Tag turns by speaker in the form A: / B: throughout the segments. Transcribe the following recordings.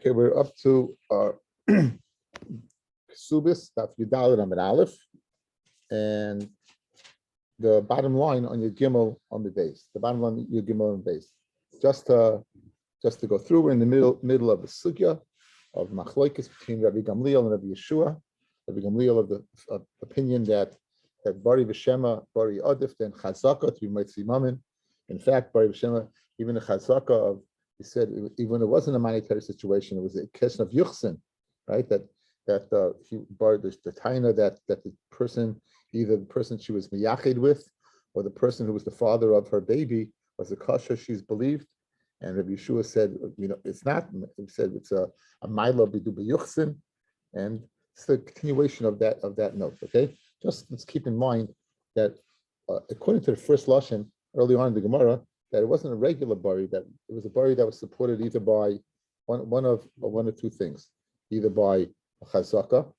A: Okay, we're up to Kesuvos, Daf Yomi Aleph, and the bottom line on your Gimel on the base. The bottom line your Gimel on the base. Just to go through, we're in the middle of the sugya of machlokes between Rabbi Gamliel and Rabbi Yeshua. Rabbi Gamliel of the opinion that Bari V'Shema, Bari Adif, then Chazaka to be Mitzi Mamin. In fact, Bari V'Shema, even the Chazaka of, he said, even it wasn't a monetary situation, it was a question of Yuchsin, right? That he borrowed the taina that the person, either the person she was miyached with, or the person who was the father of her baby, was a kasha she's believed. And Rabbi Yeshua said, it's not. He said it's a mila bidu b'yuchsin, and it's the continuation of that note. Okay, just let's keep in mind that according to the first lashon early on in the Gemara, that it wasn't a regular bari, that it was a bari that was supported either by one of two things, either by a chazaka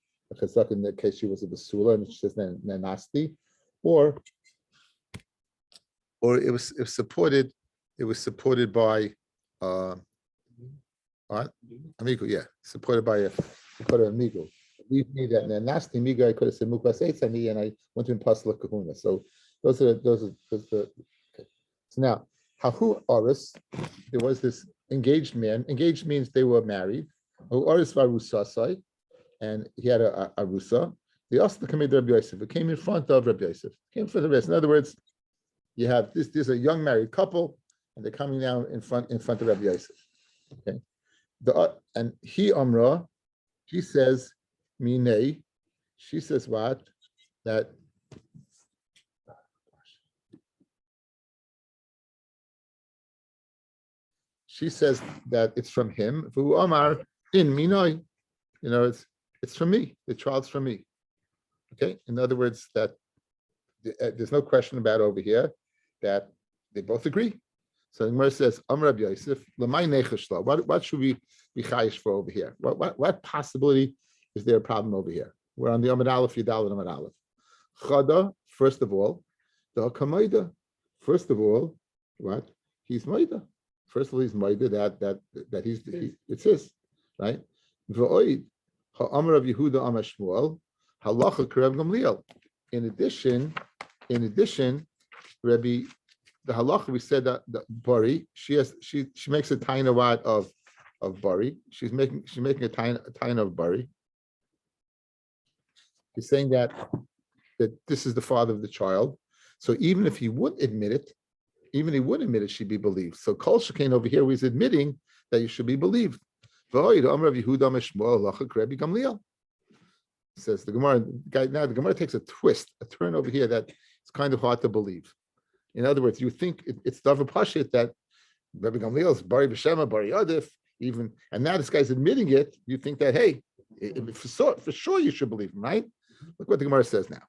A: in that case she was a basula and she says nanasti, or it was supported by what? Amigo, yeah, supported by a amigo. Leave me that nanasti amigo. I could have said mukas eitzani, and I went to pasla kahuna. So those are okay. So now, hahu aris, there was this engaged man. Engaged means they were married. Hahu aris varusasai, and he had a arusa. They asked the committee Rabbi Yosef. It came in front of Rabbi Yosef. Came for the rest. In other words, you have this. There's a young married couple, and they're coming down in front of Rabbi Yosef. Okay, and he Amra, she says, Minei. She says what? That. She says that it's from him. Vu Amar in Minoi. It's from me. The child's from me. Okay. In other words, that there's no question about over here that they both agree. So the Gemara says, Rabbi Yosef, what should we be chayish for over here? What possibility is there a problem over here? We're on the Amud Aleph, Yudal, and Amud Aleph. Chada, first of all, the Hakamayda. First of all, what? He's Maida. First of all, he's Maida that it's his, right? V'oid, ha'amar of Yehuda amar Shmuel, halacha k'Reb Gamliel. In addition, Rabbi, the halacha, we said that the Bari, she makes a taina wad of Bari. She's making a taina of Bari. He's saying that this is the father of the child. So even if he would admit it, she'd be believed. So Kol Shekain over here was admitting that you should be believed. Says the Gemara. Now the Gemara takes a turn over here that it's kind of hard to believe. In other words, you think it's Davar Pashit that Rabbi Gamliel is Bari B'Shema, Bari Adif, even, and now this guy's admitting it. You think that, hey, for sure you should believe him, right? Look what the Gemara says now.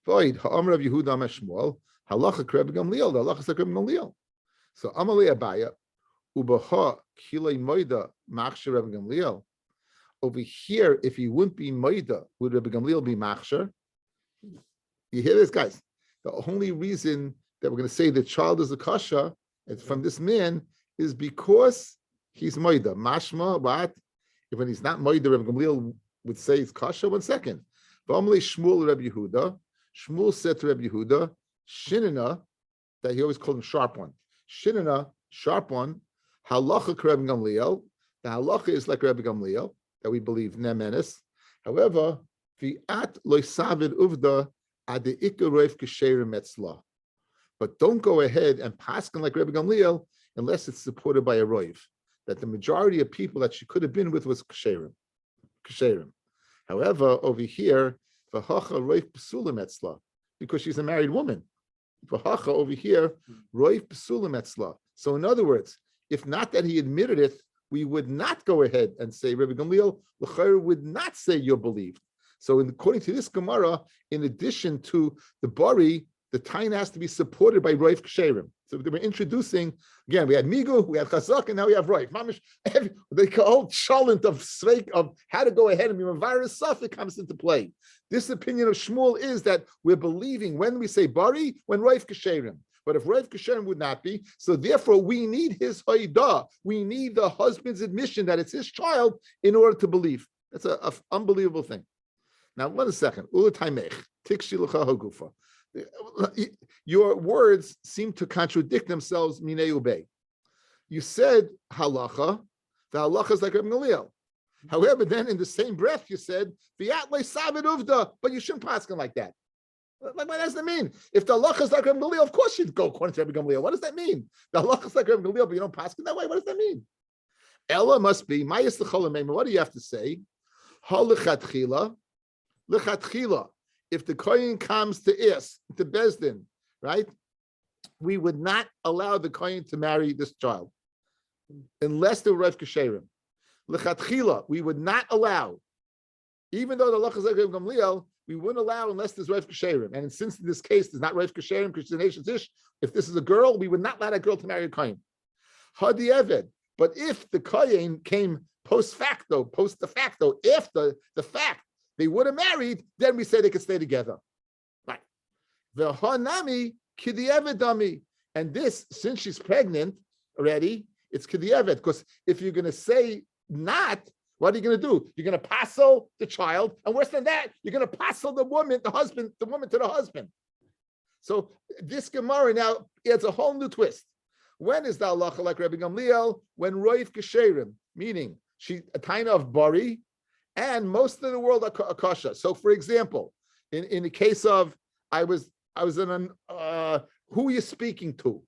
A: Void ha'amar of Yehuda Meshmuel halacha Rabbi Gamliel. The halacha is like Rabbi Gamliel. So Amalei Abaya ubaha kilei moida machsher Rabbi Gamliel. Over here, if he wouldn't be moida, would Rabbi Gamliel be machsher? You hear this, guys? The only reason that we're going to say the child is a kasha from this man is because he's moida. Mashma, what? If when he's not moida, Rabbi Gamliel would say it's kasha. 1 second. V'amalei Shmuel Rabbi Yehuda. Shmuel said to Rabbi Yehuda, Shinana, that he always called him sharp one. Shinana, sharp one. Halacha Rabbi Gamliel. The halacha is like Rabbi Gamliel, that we believe nemenis. However, v'at loisavid uvda ade ikaroif kasherim etzla. But don't go ahead and paskin like Rabbi Gamliel unless it's supported by a roiv. That the majority of people that she could have been with was kasherim. However, over here, v'hacha roiv psulim etzla, because she's a married woman. V'hacha over here, roiv psulim etzla. So in other words, if not that he admitted it, we would not go ahead and say Rabbi Gamliel l'chayr would not say you're believed. So according to this Gemara, in addition to the Bari, the Tain has to be supported by Roif Ksherim. So they were introducing, again, we had Migu, we had Chazak, and now we have Roif. The whole chalent of how to go ahead and be a virus suffix comes into play. This opinion of Shmuel is that we're believing when we say Bari, when Roif Ksherim. But if Rav Kasherim would not be, so therefore we need his haidah. We need the husband's admission that it's his child in order to believe. That's an unbelievable thing. Now, 1 second. Your words seem to contradict themselves. Minei ubei. You said halacha. The halacha is like Rabbi Gamliel. However, then in the same breath you said v'yat le'savid uvda, but you shouldn't paskin like that. Like, what does that mean? If the halacha is like Rabbi Gamliel, of course you'd go according to Rabbi Gamliel. What does that mean? The halacha is like Rabbi Gamliel, but you don't paskin that way. What does that mean? Ella must be mayis l'cholamim. What do you have to say? Halichatchila, lechatchila. If the kohen comes to Bezdin, right? We would not allow the kohen to marry this child unless they were Rav Kasherim. Lechatchila, we would not allow, even though the halacha is like Rav Gamliel, we wouldn't allow unless there's Rav Kasherim. And since in this case there's not Rav Kasherim, because the nation's ish, if this is a girl, we would not allow that girl to marry a kohen. Hadi Eved. But if the kohen came post de facto, after the fact, they would have married, then we say they could stay together. Right. The hanami kidievedami. And this, since she's pregnant already, it's kidievet. Because if you're going to say not, what are you going to do? You're going to passel the child, and worse than that, you're going to passel the woman to the husband. So this Gemara now adds a whole new twist. When is the halacha like Rabbi Gamliel? When Roiv Kesherim, meaning she a taina of bari, and most of the world are kasha. So, for example, in the case of I was in an who are you speaking to?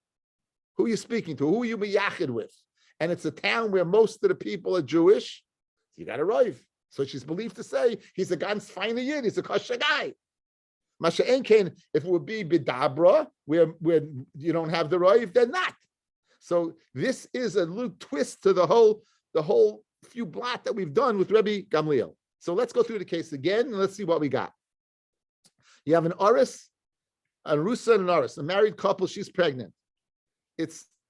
A: Who are you speaking to? Who are you miyachid with? And it's a town where most of the people are Jewish. You got a Roiv. So she's believed to say he's a ganz feiner yid. He's a kasha guy. Masha Enkein, if it would be bidabra, where you don't have the Roiv, they're not. So this is a little twist to the whole few blot that we've done with Rabbi Gamliel. So let's go through the case again and let's see what we got. You have an Aris, a Rusa and an Aris, a married couple, she's pregnant.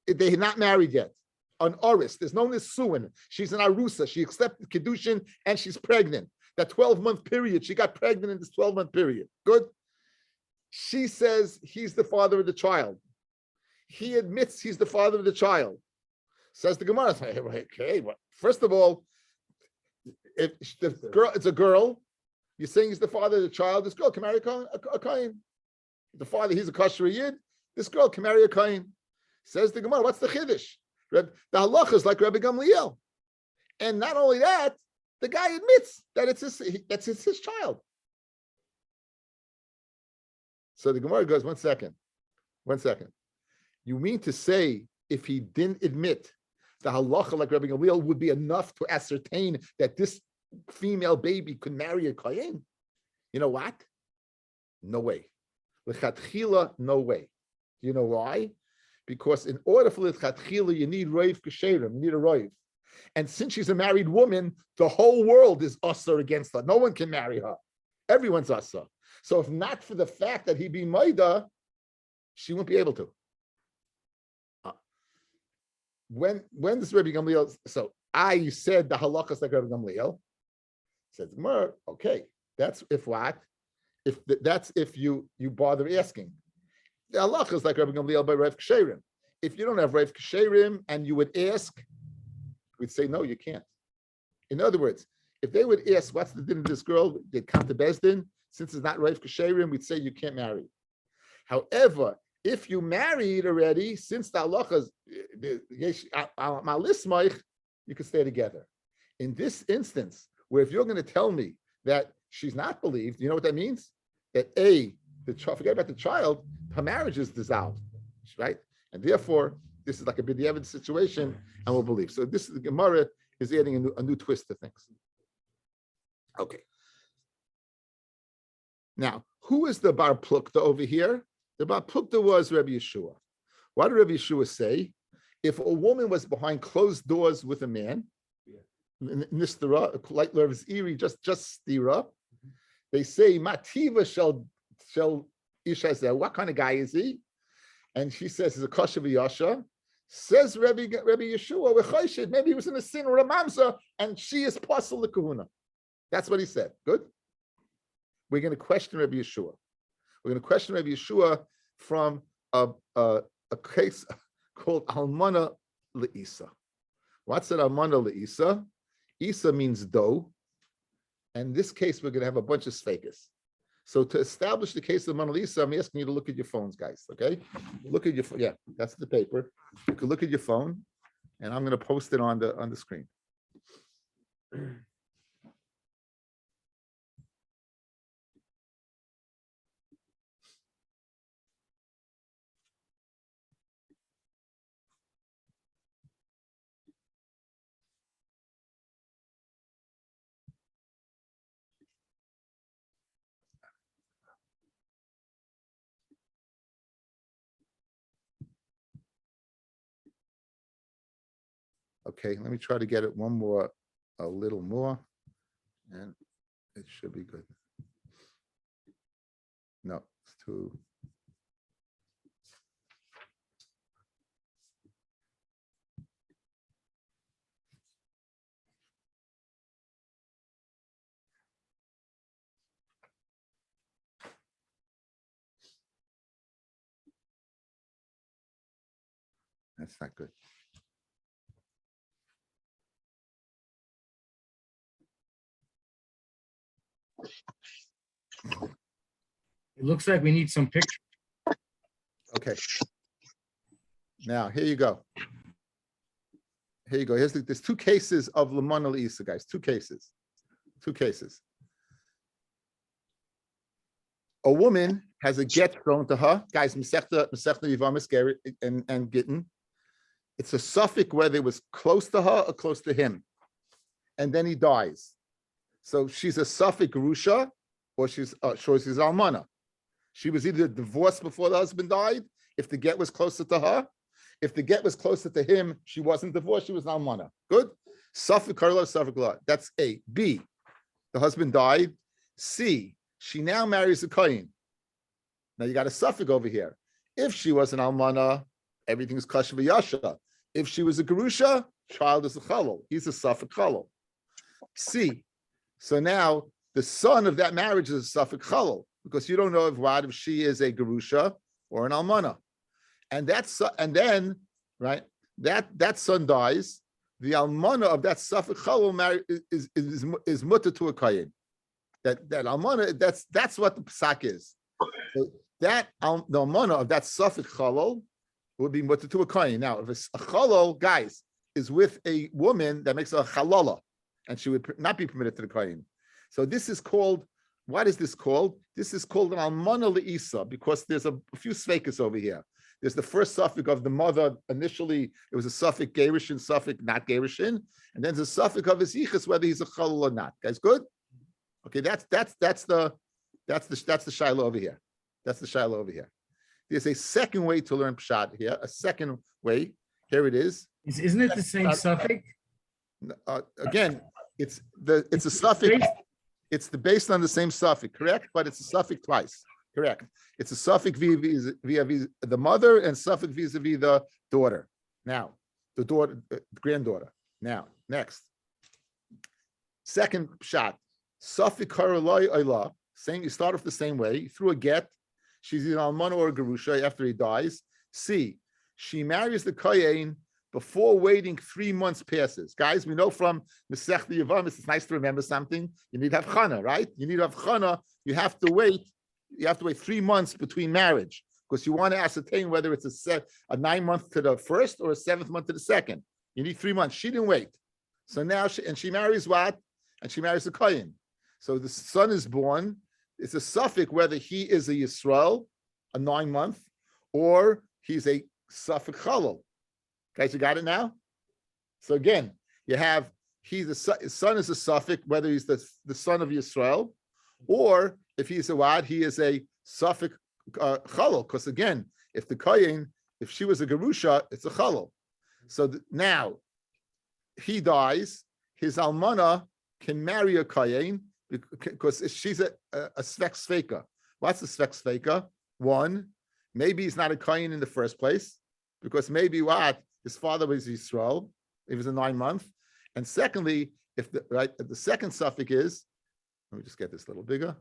A: They're not married yet. An Aris, there's no Nisuin. She's an Arusa, she accepted Kedushin and she's pregnant. That 12-month period, she got pregnant in this 12-month period. Good. She says he's the father of the child. He admits he's the father of the child. Says the Gemara, okay, what? First of all, if the girl, it's a girl, you're saying he's the father of the child, this girl can marry a kohen. The father, he's a kosher yid, this girl can marry a kohen. Says the Gemara, what's the chiddush? The halacha is like Rabbi Gamliel. And not only that, the guy admits that it's his child. So the Gemara goes, one second. You mean to say if he didn't admit, the halacha like Rabbi Gamliel would be enough to ascertain that this female baby could marry a kohen? You know what? No way. L'chatchila, no way. You know why? Because in order for l'chatchila, you need roiv kesherim, you need a roiv. And since she's a married woman, the whole world is usher against her. No one can marry her. Everyone's usher. So if not for the fact that he be maida, she wouldn't be able to. When does Rabbi Gamliel? So you said the halakha is like Rabbi Gamliel. Says Gemara, okay, that's if what? That's if you bother asking. The halakha is like Rabbi Gamliel by Rav Kesherim. If you don't have Rav Kesherim and you would ask, we'd say no, you can't. In other words, if they would ask, what's the din of this girl? They'd come to Bezdin. Since it's not Rav Kesherim, we'd say you can't marry. However, if you married already, since the halacha is you can stay together. In this instance, where if you're going to tell me that she's not believed, you know what that means? That forget about the child, her marriage is dissolved, right? And therefore, this is like a b'diavad situation, and we'll believe. So this is the Gemara is adding a new twist to things. Okay. Now, who is the bar plukta over here? The bar plukta was Rabbi Yeshua. What did Rabbi Yeshua say? If a woman was behind closed doors with a man, nistera, like Lerv's Eri, just stira, they say, Mativa shall Isha say, what kind of guy is he? And she says, he's a kosher v'yasha. Says Rabbi Yeshua, maybe he was in a sin or a mamza, and she is pasul the kahuna. That's what he said. Good. We're going to question Rabbi Yeshua. We're going to question Rabbi Yeshua from a case called Almana Le'isa. What's an Almana Le'isa? Isa means dough. And in this case, we're going to have a bunch of sfekas. So to establish the case of Almana Le'isa, I'm asking you to look at your phones, guys, okay? Look at your phone. Yeah, that's the paper. You can look at your phone, and I'm going to post it on the screen. Okay, let me try to get it a little more, and it should be good. No, it's too. That's not good.
B: It looks like we need some pictures.
A: Okay. Now, here you go. Here you go. There's two cases of Lamana L'Isa, guys. Two cases. A woman has a get thrown to her. Guys, Masechta Yivamis and Gittin. It's a suffix whether it was close to her or close to him. And then he dies. So she's a suffix Rusha, or she's Almana. She was either divorced before the husband died, if the get was closer to her. If the get was closer to him, she wasn't divorced, she was an almana. Good? Suffix karla, suffix la. That's A. B, the husband died. C, she now marries a kohen. Now you got a suffix over here. If she was an almana, everything is kasha v'yasha. If she was a gerusha, child is a chalal. He's a suffix chalal. C, so now the son of that marriage is a suffix chalal, because you don't know if she is a gerusha or an almana. And then, right, that son dies. The almana of that suffix chalal is mutter to a kohen. That almana, that's what the psak is. So the almana of that suffix chalal would be mutter to a kohen. Now, if a chalal, guys, is with a woman, that makes her a halala, and she would not be permitted to the kohen. So this is called. What is this called? This is called an almana le'isa, because there's a few sveikas over here. There's the first suffix of the mother. Initially, it was a suffix gerishin, suffix not gerishin, and then there's a suffix of his yichus, whether he's a chalal or not. Guys, good? Okay, that's the shiloh over here. That's the shiloh over here. There's a second way to learn pshat here. A second way. Here it is.
B: Isn't it the same suffix?
A: Again, it's a suffix. It's based on the same suffix, correct? But it's a suffix twice, correct? It's a suffix vis-a-vis the mother and suffix vis-a-vis the daughter. Now, the granddaughter. Now, next. Second shot. Suffix karalai ayla. Same. You start off the same way. You threw a get. She's either almana or a gerusha after he dies. C. She marries the kohen before waiting 3 months passes. Guys, we know from Masechta Yevamis, it's nice to remember something. You need to have chana, right? You need to have chana. You have to wait 3 months between marriage, because you want to ascertain whether it's a 9 month to the first or a 7th month to the second. You need 3 months. She didn't wait. So now she marries what? And she marries a kohen. So the son is born. It's a suffix whether he is a Yisrael, a 9 month, or he's a suffix chalal. Guys, you got it now? So again, you have his son is a suffix, whether he's the son of Yisrael, or if he's a what, he is a suffix chalal. Because again, if the kohen, if she was a gerusha, it's a chalal. So now he dies, his almana can marry a kohen because she's a svek sveka. What's a svek sveka? One, maybe he's not a kohen in the first place, because maybe what? His father was Yisrael. He was a 9 month. And secondly, if the second suffix is, let me just get this a little bigger.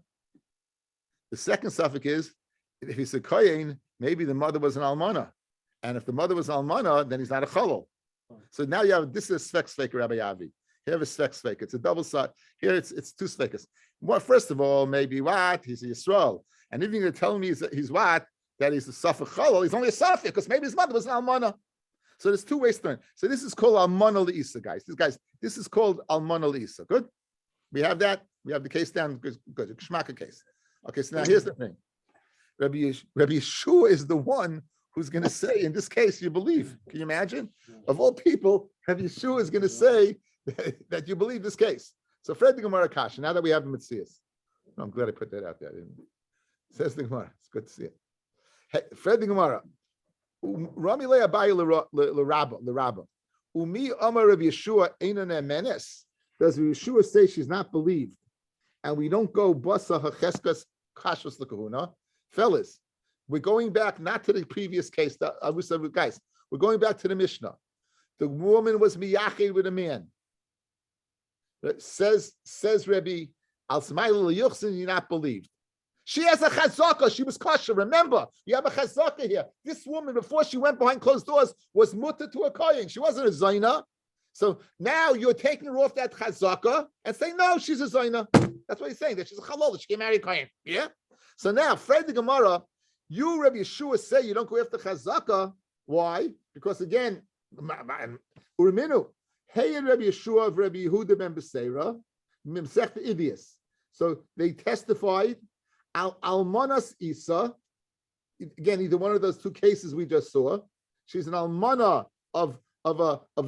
A: The second suffix is, if he's a kohen, maybe the mother was an almana, and if the mother was an almana, then he's not a chalal. So now you have this is svek svek Rabbi Avi. Here have a svek svek. It's a double side. Here it's two svekas. Well, first of all, maybe what he's a Yisrael, and if you're going to tell me he's what that he's a safek chalal, he's only a safek because maybe his mother was an almana. So there's two ways to learn. So this is called almana leisa, guys. This is called almana leisa. Good. We have that. We have the case down. Good. Kshmaka case. Okay. So now here's the thing. Rabbi Yeshua is the one who's going to say, in this case, you believe. Can you imagine? Of all people, Rabbi Yeshua is going to say that you believe this case. So Fred the Gemara Kasha, now that we have the Metzias. I'm glad I put that out there. Says the Gemara. It's good to see it. Hey, Fred the Gemara. Rami le Abaye le Rabba. Umi Amar Rabbi Yeshua Einan Emenes. Does Rabbi Yeshua say she's not believed? And we don't go Basa Hacheskas Kashus Lekahuna. Fellas, we're going back not to the previous case. Guys, we're going back to the Mishnah. The woman was miyached with a man. Says Rabbi Al Smail Yuchsin, you're not believed. She has a chazaka. She was kosher. Remember, you have a chazaka here. This woman, before she went behind closed doors, was mutter to a kohen. She wasn't a zayna. So now you're taking her off that chazaka and saying, no, she's a zayna. That's what he's saying, that she's a halal. She can marry a kohen. Yeah? So now, Fred the Gemara, you, Rabbi Yeshua, say you don't go after chazaka. Why? Because again, Uriminu, hey, Rabbi Yeshua of Rabbi Yehuda ben Beseira, Mimsech the Idias. So they testified, Almanas Isa, again, either one of those two cases we just saw. She's an almana of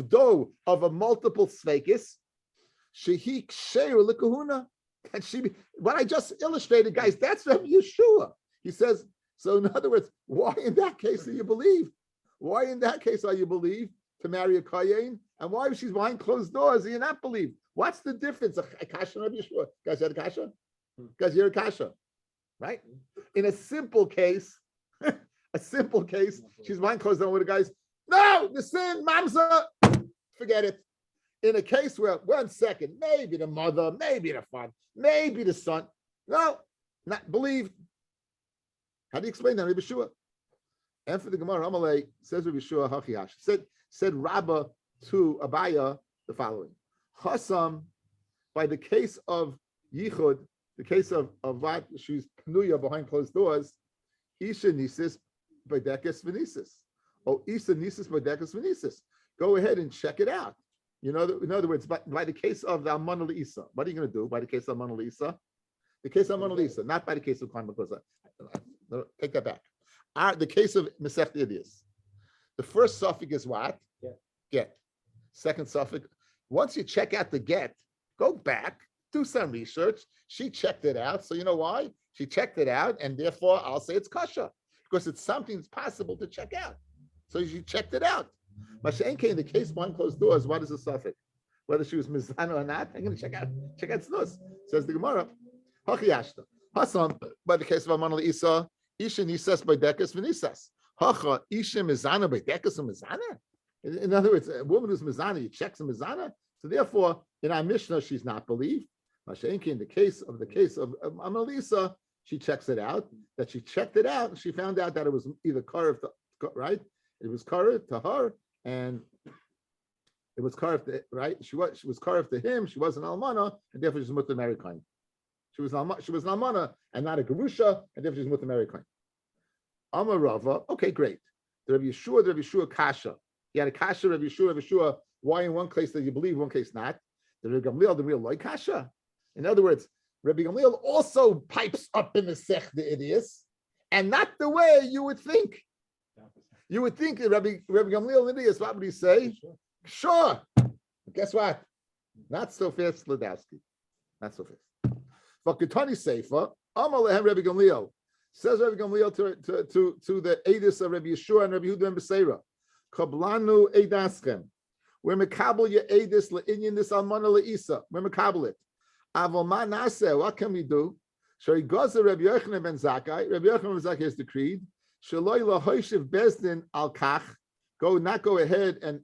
A: dough of a multiple svekis. Shehi ksheir lekahuna. And what I just illustrated, guys, that's Rabbi Yeshua. He says, so in other words, why in that case do you believe? Why in that case are you believe to marry a kohen? And why if she's behind closed doors do you not believe? What's the difference? A kasha Rabbi Yeshua. Guys, you had a kasha? Guys, you're a kasha. Right? In a simple case, she's behind closed doors with the guys. No, the sin, mamza, forget it. In a case where, 1 second, maybe the mother, maybe the father, maybe the son. No, not believed. How do you explain that, Rabbi Yeshua? And for the Gemara, Amalei says Rabbi Yeshua Hachiyash said Rabba to Abaya the following: Hasam, by the case of Yichud, the case of what she's Pnuya behind closed doors, Isha Nisis Badekes Venisis. Oh, Isha Nisis Badekes Venisis. Go ahead and check it out. You know, in other words, by the case of the Almana Isa, what are you going to do by the case of Almana Isa? The case of Almana Isa, not by the case of Khan Makosa. Take that back. The case of Masech Idias. The first suffix is what? Get. Second suffix. Once you check out the get, go back, do some research. She checked it out. So you know why? She checked it out, and therefore I'll say it's kasha. Because it's something that's possible to check out. So she checked it out. Mashenke, in the case behind closed doors, what is the suffix? Whether she was mizana or not, I'm going to check out snus. Says the Gemara. Hachiyashta. Hasam, by the case of Amanal Isa, Isha Nisas by Dekas Venisas. Hacha, Isha Mizana by Dekas and Mizana. In other words, a woman who's Mizana, you check some Mizana. So therefore, in our Mishnah, she's not believed. Mashenke, in the case of Amanal Isa, she checks it out. That she checked it out, and she found out that it was either Karev, right? It was Karev to her. And it was carved, right? She was carved to him. She was an almana, and therefore she's mutter marry kohen. She was an almana and not a gerusha, and therefore she's mutter marry kohen. Amar Rava, okay, great. The Rabbi Yeshua kasha. He had a kasha. Rabbi Yeshua. Why in one case that you believe, one case not? The Rabbi Gamliel, the real loy kasha. In other words, Rabbi Gamliel also pipes up in the sech the idiots, and not the way you would think. You would think Rabbi Gamliel Indias, what would he say? Sure. Guess what? Not so fast, Ladowski. Not so fast. Vakatani Seifa, Amalehem Rabbi Gamliel. Says Rabbi Gamliel to the Edis of Rabbi Yeshua and Rabbi Yehuda ben Beseira. Kablanu Eidaschem. We're mekabel ye Edis le'inyan this almana le'isa. We're mekabel it. Aval ma naseh, what can we do? Shari Gaza Rabbi Yochanan ben Zakkai. Rabbi Yochanan ben Zakkai has decreed. Shaloi lahoishiv bezdin al kach. Go ahead and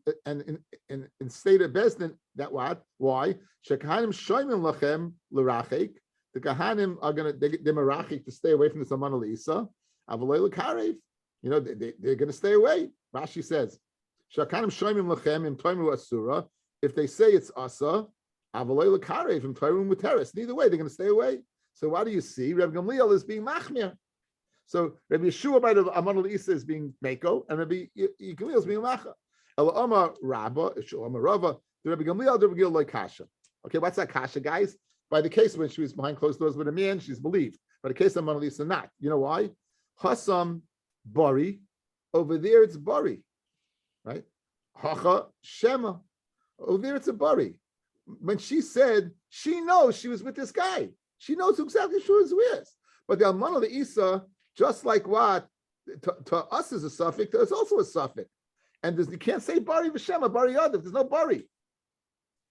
A: state a bezdin that what? Why? Shekahanim shoymim lachem l'rachik. The kahanim are they're merachik to stay away from the samana l'isa. Avaloi l'karev. they're going to stay away. Rashi says, "Shakanim shoymim lechem im toimu asura." If they say it's asa, avalei lekarev im toimu muteres. Neither way, they're going to stay away. So what do you see? Rabbi Gamliel is being machmir. So Rabbi Yeshua by the Aman Isa is being mako, and Rabbi Gamliel is being macha. El Amar Rabba, Amar Rava, the Rabbi Gamliel like kasha. Okay, what's that kasha, guys? By the case when she was behind closed doors with a man, she's believed. By the case of Aman Isa, not. You know why? Hasam Bari, over there it's Bari, right? Hacha Shema, over there it's a Bari. When she said she knows she was with this guy, she knows exactly who she was with. But the Alman of the Isa, just like what to us is a suffix, to us also a suffix. And you can't say Bari V'Shema, Bari Yadav. There's no Bari.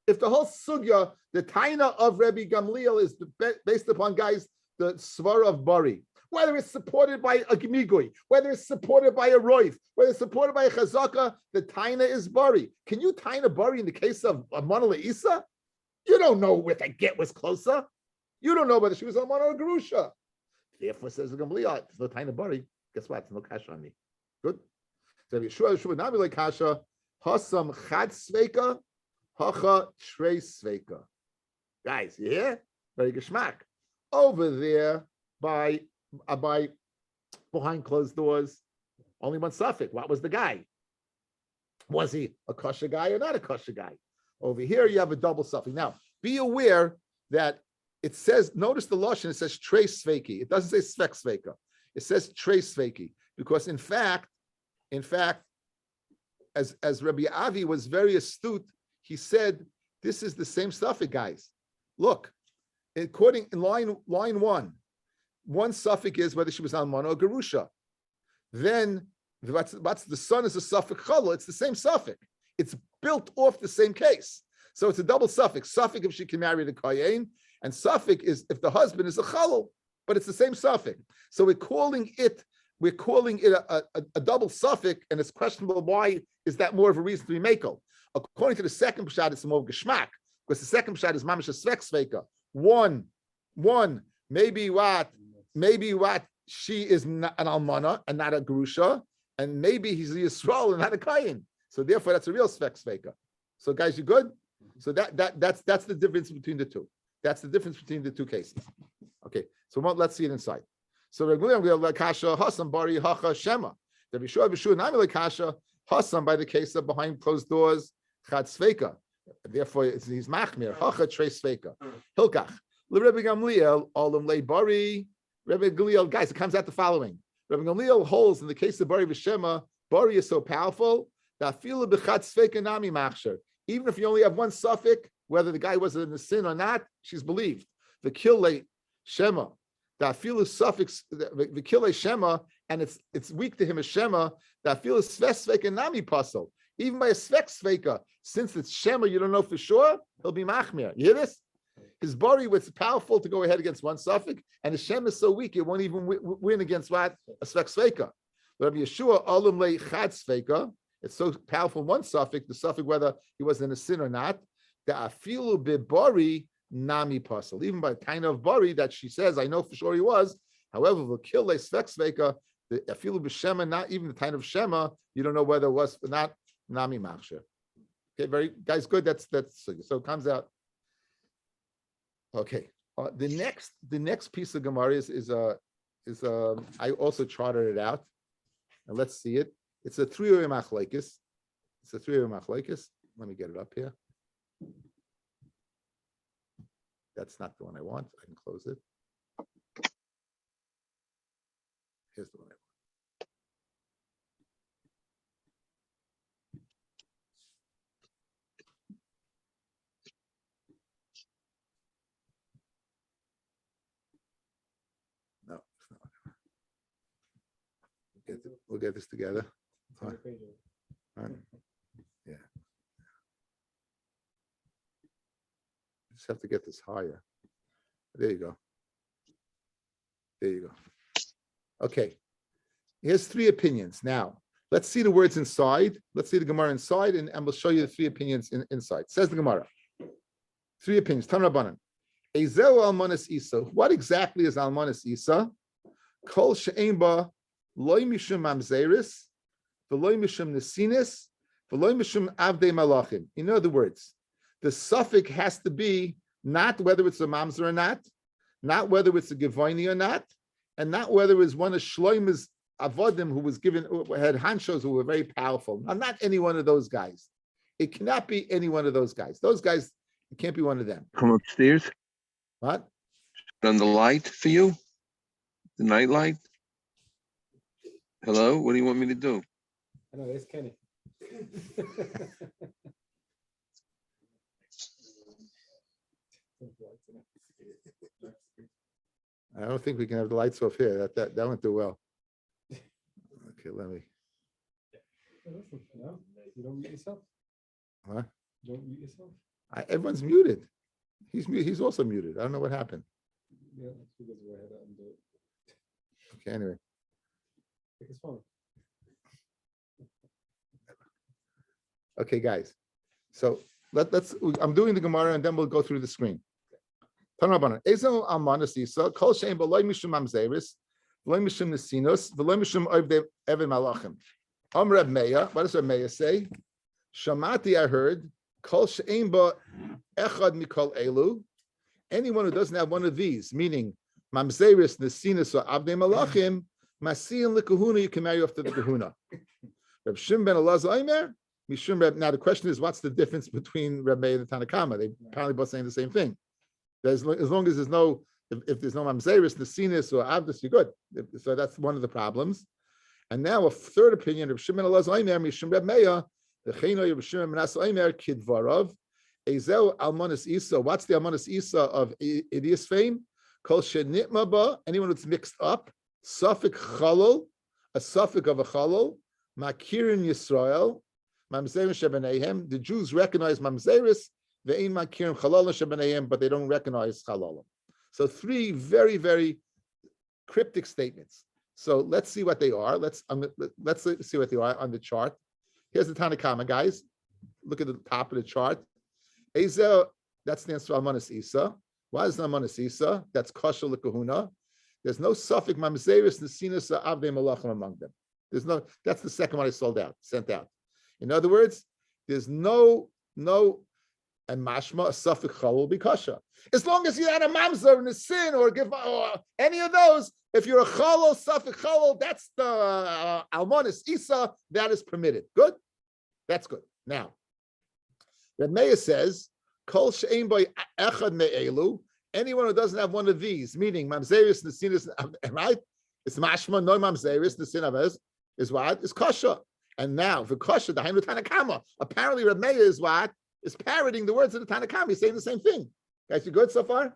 A: If the whole sugya, the taina of Rabbi Gamliel is based upon, guys, the svara of Bari, whether it's supported by a Gimigui, whether it's supported by a Roif, whether it's supported by a Chazaka, the taina is Bari. Can you taina Bari in the case of Amana Isa? You don't know if the get was closer. You don't know whether she was Amana or Gerusha. Therefore, says the Gamliel, there's no taina Bari. Guess what? There's no kasha on me. Good. So Yeshua would not be like kasha. Hasam chad sveika, hacha trei sveika. Guys, you hear? Very geschmack. Over there by behind closed doors, only one suffix. What was the guy? Was he a kosher guy or not a kosher guy? Over here, you have a double suffix. Now, be aware that it says, notice the lashon, it says trei sveiki. It doesn't say svek sveika. It says trei sveiki because in fact, as Rabbi Avi was very astute, he said, this is the same suffix, guys. Look, according in line one suffix is whether she was almana or gerusha. Then what's the son is a suffix chala. It's the same suffix. It's built off the same case. So it's a double suffix. Suffix if she can marry the kayin, and suffix is if the husband is a chalal, but it's the same suffix. So we're calling it a double suffix, and it's questionable why is that more of a reason to be makel. According to the second pshat, it's more geschmack, because the second pshat is mamish svek sveika. One, maybe what she is not an almana and not a gerusha, and maybe he's a yisrael and not a kayin. So therefore, that's a real svek sveika. So guys, you good? So that's the difference between the two. That's the difference between the two cases. Okay, so let's see it inside. So regular kasha hasam bari hacha shema. The Bishua nami kasha hasam by the case of behind closed doors chad sveika. Therefore, he's machmir hacha trei sveika. Hilkach Rabbi Gamliel olam lei bari. Rabbi Gamliel, guys, it comes out the following. Rabbi Gamliel holds in the case of bari v'shema, bari is so powerful that filu b'chad sveika nami machsher. Even if you only have one suffix, whether the guy was in the sin or not, she's believed. The killei shema. That feel is suffix the killei shema, and it's weak to him as shema. That feel is svek and nami pasel. Even by a svek sveka, since it's shema, you don't know for sure. He'll be machmir. You hear this? His bari was powerful to go ahead against one suffix, and his shema is so weak it won't even win against what a svek sveka. Rabbi Yeshua alim le chad sveka. It's so powerful one suffix, the suffix whether he was in a sin or not. The afilu bibari nami pasal. Even by the kind of bari that she says, I know for sure he was. However, the kill a svek sveka, the afilu b'shema, not even the kind of shema, you don't know whether it was or not nami machsher. Okay, very guys, good. That's so it comes out. Okay, the next piece of Gemara is I also charted it out, and let's see it. It's a three-way machlekes. Let me get it up here. That's not the one I want. I can close it. Here's the one I want. No, it's not. We'll get this together. All right. Yeah. Just have to get this higher. There you go. Okay. Here's three opinions. Now, let's see the words inside. Let's see the Gemara inside, and we'll show you the three opinions inside. Says the Gemara. Three opinions. Tan Rabbanan. Ezeu almanas Isa. What exactly is almanas Isa? Kol she'ein ba loy mishum mamzeris, v'loy mishum nesinis, v'loy mishum avdei malachim. In other words, the suffix has to be not whether it's a mamzer or not whether it's a givoni or not, and not whether it's one of Shloimeh's avodim who was given, who had hanshos who were very powerful. Now, not any one of those guys. It cannot be any one of those guys. Those guys, it can't be one of them.
C: Come upstairs.
A: What?
C: On the light for you? The night light? Hello? What do you want me to do?
D: I know, it's Kenny.
A: I don't think we can have the lights off here. That went too well. Okay, let me.
D: No, you don't mute yourself?
A: Huh?
D: You don't mute yourself?
A: Everyone's muted. He's also muted. I don't know what happened.
D: Yeah, that's because we're ahead and do it.
A: Okay, anyway.
D: Take his phone.
A: Okay, guys. So let's. I'm doing the Gemara and then we'll go through the screen. Ezel almanas isa kol shein b'loy mishum mamzeris v'loy mishum nesinus v'loy mishum ovdei even malachim. Reb Meya. What does Reb Meya say? Shamati, I heard kol shein ba echad mikol elu. Anyone who doesn't have one of these, meaning mamzeris, nesinus, or avdei malachim, masiyan lekahuna, you can marry off to the kahuna. Reb Shimon ben Elazar Omer. Now the question is, what's the difference between Reb Meya and the Tanakama? They apparently both saying the same thing. As long as there's no, if there's no mamzeris, nesinis, or avdus, you're good. So that's one of the problems. And now a third opinion of Shimon Elazar Omer, Mishum Reb Meya, the Cheno of Shimon Menas Omer, Kidvarav, Ezel Almanas Isa. What's the Almanas Isa of Idias fame? Kol Shenitma Ba, anyone who's mixed up, suffix Chalol, a suffix of a Chalol, Makirin Yisrael, Mamzerim Shebenehem. The Jews recognize Mamzeris, but they don't recognize Chalalim. So three very, very cryptic statements. So let's see what they are. Let's see what they are on the chart. Here's the Tanakama, guys. Look at the top of the chart. Ezel, that stands for Almanas Isa. Why is Almanas Isa? That's Kosher L'Kahuna. There's no suffix Mamzeris, Nesinus, or Avdei Malachim among them. There's no. That's the second one I sent out. In other words, there's no. And mashma, a suffix chal will be kasha. As long as you're not a mamzer in a sin or give or any of those, if you're a chalol, suffix chalol, that's the almanis isa, that is permitted. Good? That's good. Now, Reb Meya says, kol she'ein boy echad me'elu, anyone who doesn't have one of these, meaning mamzeris, nesinis, right? It's mashma, no mamzeris, nesin is what? Is kasha. And now, for kasha, the hainu tanakama, apparently Reb Meya is what? Is parroting the words of the Tanakh. He's saying the same thing. Guys, you good so far?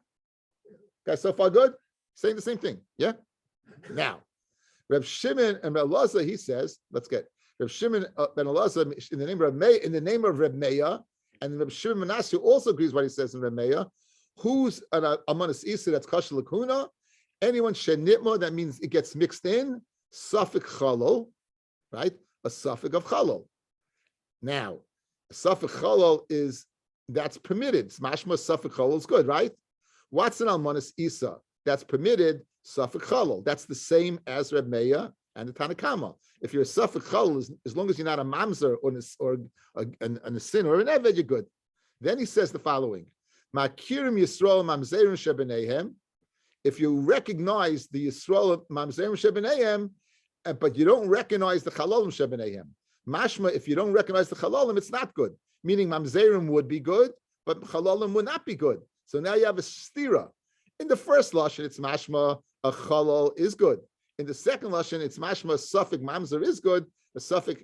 A: Guys, so far good? Saying the same thing. Yeah? Now, Reb Shimon and Reb Elazar, he says, let's get Reb Shimon ben Elazar in the name of Reb Meya, and Reb Shimon Manasseh also agrees what he says in Reb Meya. Who's an Amanas Isa, that's Kasha Lakuna? Anyone Shenitma, that means it gets mixed in, suffix Chalol, right? A suffix of Chalol. Now, suffix chalol that's permitted. Mashma suffix chalol is good, right? What's an almanas isa? That's permitted. Suffix chalol. That's the same as Reb Meya and the Tanakama. If you're a suffix chalol, as long as you're not a mamzer or a sin or an eved, you're good. Then he says the following: Makirim Yisrael mamzerim shebenehem. If you recognize the Yisrael mamzerim shebenehem, but you don't recognize the chalolim shebenehem. Mashma, if you don't recognize the chalalim, it's not good. Meaning mamzerim would be good, but chalalim would not be good. So now you have a stira. In the first lashon, it's mashma, a chalal is good. In the second lashon, it's mashma, suffix mamzer is good. The suffix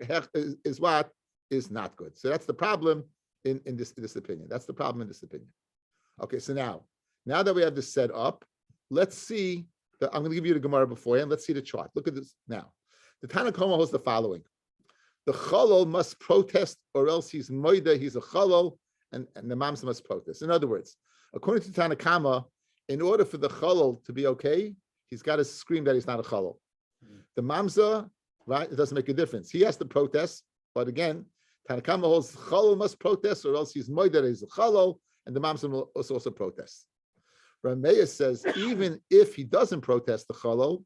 A: is what? Is not good. So that's the problem in this opinion. That's the problem in this opinion. Okay, so now that we have this set up, let's see. I'm going to give you the Gemara beforehand. Let's see the chart. Look at this now. The Tanakama holds the following. The chalol must protest, or else he's moida, he's a chalol, and the mamza must protest. In other words, according to Tanakama, in order for the chalol to be okay, he's got to scream that he's not a chalol. The mamza, right, it doesn't make a difference. He has to protest, but again, Tanakama holds the chalol must protest, or else he's moida, he's a chalol, and the mamza will also protest. Rameya says, even if he doesn't protest the chalol,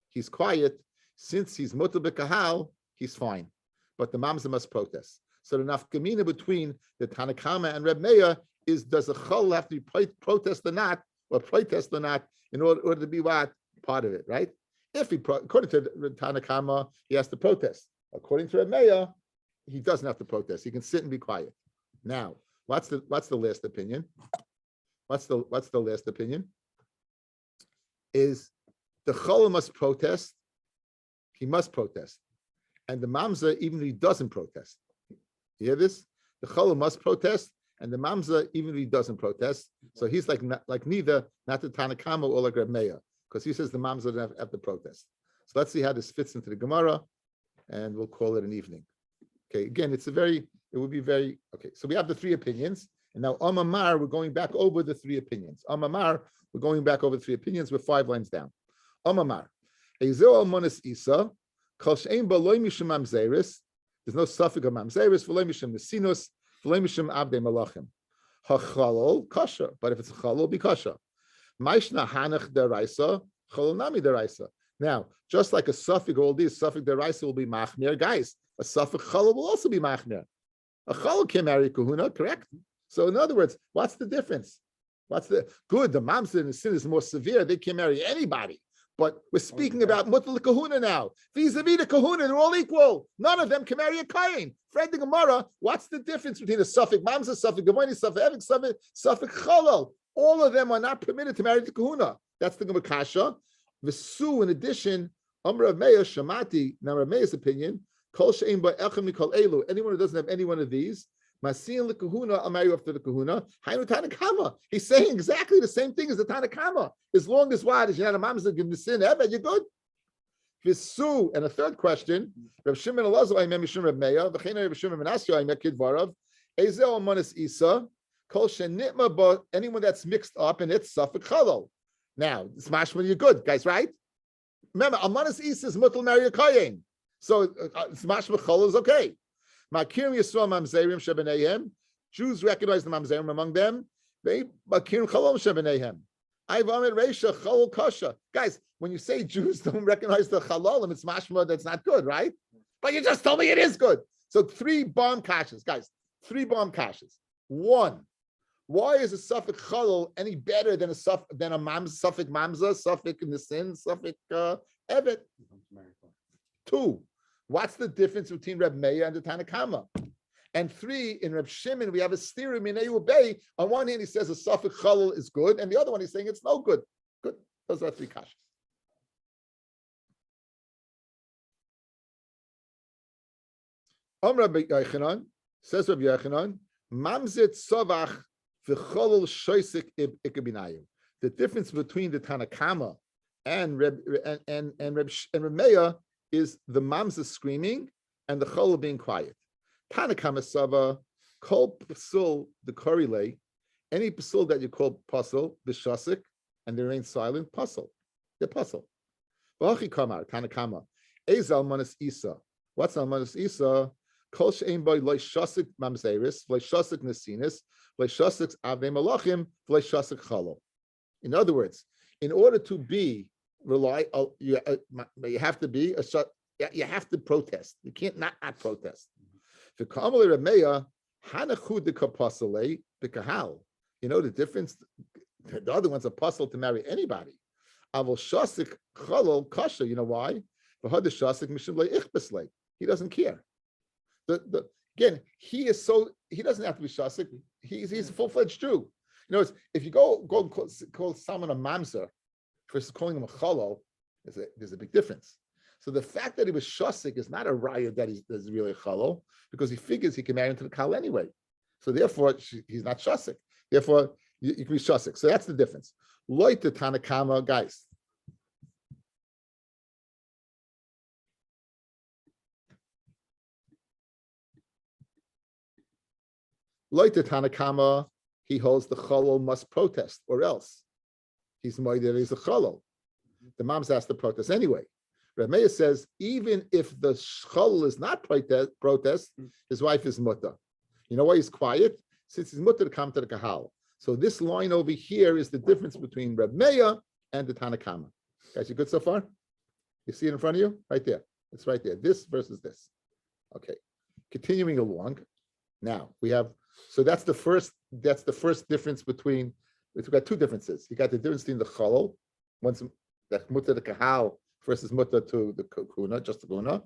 A: he's quiet, Since he's mutal b'kahal, he's fine. But the mamzer must protest. So the nafkamina between the Tanakama and Reb Meir is, does the chol have to be protest or not, in order to be what? Part of it, right? If he, according to the Tanakama, he has to protest. According to Reb Meir, he doesn't have to protest. He can sit and be quiet. Now, what's the last opinion? What's the last opinion? Is the chol must protest. He must protest. And the mamzer, even if he doesn't protest. You hear this? The chol must protest, and the mamzer, even if he doesn't protest. So he's like neither, not the Tanakama or like Reb Meir, because he says the mamzer doesn't have to protest. So let's see how this fits into the Gemara, and we'll call it an evening. Okay, again, it would be very, okay. So we have the three opinions, and now Amamar, we're going back over the three opinions. Amamar, we're going back over the three opinions. We're 5 lines down. Amamar, Ezel Monis Isa, Kol Shein B'Loi Mishum Mamzeris. There's no suffix of Mamzeris. V'Loi Mishum Nesinus. V'Loi Mishum Abdei Malachim. Hachalol Kasha. But if it's a chalol, be kasha. Maishna Hanach Deraisa. Chalol Nami Deraisa. Now, just like a suffix, all these suffix Deraisa will be machmir. Guys, a suffix chalol will also be machmir. A chalol can marry kahuna, correct? So in other words, what's the difference? The mamzer and the sin is more severe. They can marry anybody. But we're speaking about mutal kahuna now. Vis-a-vis the kahuna, they're all equal. None of them can marry a kain. Fred the Gemara, what's the difference between a suffix mamzer, suffix gavonis, suffix evik, suffix chalal? All of them are not permitted to marry the kahuna. That's the Gemara kasha. V'su, in addition, Amr Meir Shamati, now Rav Meir's opinion, Kol she'ein ba echem mikol elu. Anyone who doesn't have any one of these, Masiyan the kahuna, I'll marry after the kahuna. Hainu Tanakama. He's saying exactly the same thing as the Tanakama. As long as what is you're not a mamzer give the sin, you're good. V'su, and a third question, Rav Shimon Elazar, I remember Shimon Rav Meir, v'chein Rav Shimon Menashe, I met Kidvarav, Ezel Monis Isa, Kol she'nitma ba, anyone that's mixed up and it's suffix chalal. Now, smash when you're good, guys, right? Remember, Amanis Isa is mutal marry a kayin. So smash mechol is okay. Makirim Yisrael Mamzerim Shebeneihem. Jews recognize the Mamzerim among them. They Makirim Chalom Shebeneihem. I've Amid Reisha Chalol Kasha. Guys, when you say Jews don't recognize the Chalolim, it's mashma that's not good, right? But you just told me it is good. So 3 bomb kashas, guys. 3 bomb kashas. 1. Why is a suffix chalol any better than a suffix mamza, suffix in the sin, suffix evet? 2. What's the difference between Reb Meir and the Tanakama? And 3, in Reb Shimon, we have a stira minei bay. On one hand, he says a suffix chalol is good, and the other one he's saying it's no good. Good. Those are 3 kashas. Rabbi Yochanan says Rabbi Yochanan, mamzit sovach v'cholol shoisik ikabinayim. The difference between the Tanakama and Reb Meir is the mamza screaming and the cholol being quiet. Tanakama sava kol pasul the korile, any pasul that you call pasul b'shasik and they remain silent pasul. They're pasul. V'achi kamar Tanakama ezal manas isa. What's almanas isa? Kol she'ein boy loy shasik mamzeris, loy shasik nesinis, loy shasik avnei malachim, loy shasik chalol. In other words, in order to be you have to be you have to protest. You can't not protest. You know the difference. The other one's a puzzle to marry anybody. You know why? He doesn't care. Again, he doesn't have to be shasik. He's a full-fledged Jew. You know, if you go call someone a mamzer versus calling him a chalol, there's a big difference. So the fact that he was shasik is not a raya that he's really a chalol, because he figures he can marry into the kal anyway. So therefore, he's not shasik. Therefore, you can be shasik. So that's the difference. Loit the Tanakama, guys. Loit the Tanakama, he holds the chalol must protest, or else he's moided he's a chalol. The moms has to protest anyway. Rav Meir says even if the chalol is not protest, his wife is mutter. You know why he's quiet? Since he's mutter to come to the kahal. So this line over here is the difference between Rav Meir and the Tanakama. Guys, you good so far? You see it in front of you? Right there. It's right there. This versus this. Okay. Continuing along. Now we have, so that's the first difference between, we've got two differences. You got the difference between the chalal, once the mutter the kahal versus mutter to the kuna, just the kuna,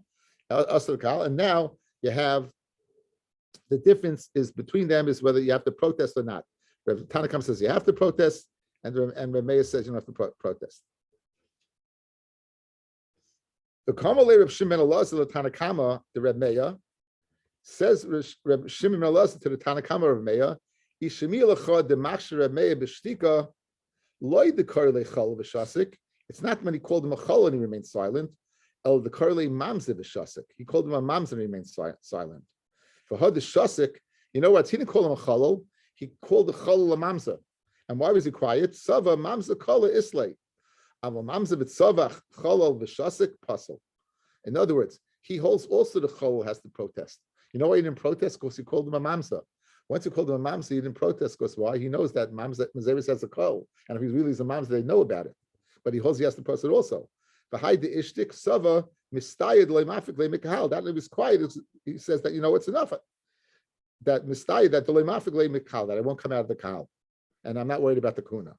A: also the kahal. And now you have the difference is between them is whether you have to protest or not. Tanakam says you have to protest, and Rabbi says you don't have to protest. The Kamalei Reb Shimon Elazar the Tanakama, the Reb Meir, says Reb Shimon Elazar to the Tanakama Reb Meir, Ishemi lecha de machshir Reb Meir b'shtika loy de karlei chal v'shasik. It's not when he called him a chal and he remained silent. El the karlei mamze v'shasik. He called him a mamze and he remained silent. For had the shasik, you know what? He didn't call him a chalal. He called the chalal a mamza. And why was he quiet? Sava mamza kala islay. In other words, he holds also the chol has to protest. You know why he didn't protest? Because he called him a mamza. Once he called him a mamza, he didn't protest because why? He knows that mamza Mazeris has a chol, and if he really is a mamza, they know about it. But he holds he has to protest also. Behind the ishtik sava mistayed leimafik leimikahal. That it was quiet. He says that it's enough. That mistayed that the leimafik leimikahal, that I won't come out of the kahal, and I'm not worried about the kuna.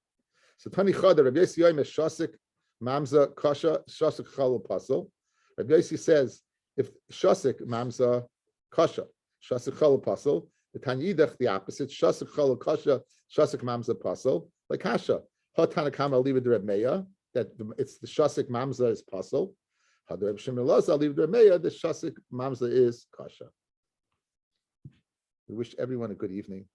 A: So Tani Chada, Rabbi Yossi Yoim is Shasik, Mamza, Kasha, Shasik Chal Apostle. Rabbi Yossi says, if Shasik, Mamza, Kasha, Shasik Chal Apostle, the Tani Yidach, the opposite, Shasik Chal Kasha, Shasik Mamza Apostle, like Kasha. Ha Tanakama, I'll leave it to Rabbi Meir, that it's the Shasik Mamza is Apostle. Ha the Rabbi Shimon Elazar, I'll leave it to Rabbi Meir, the Shasik Mamza is Kasha. We wish everyone a good evening.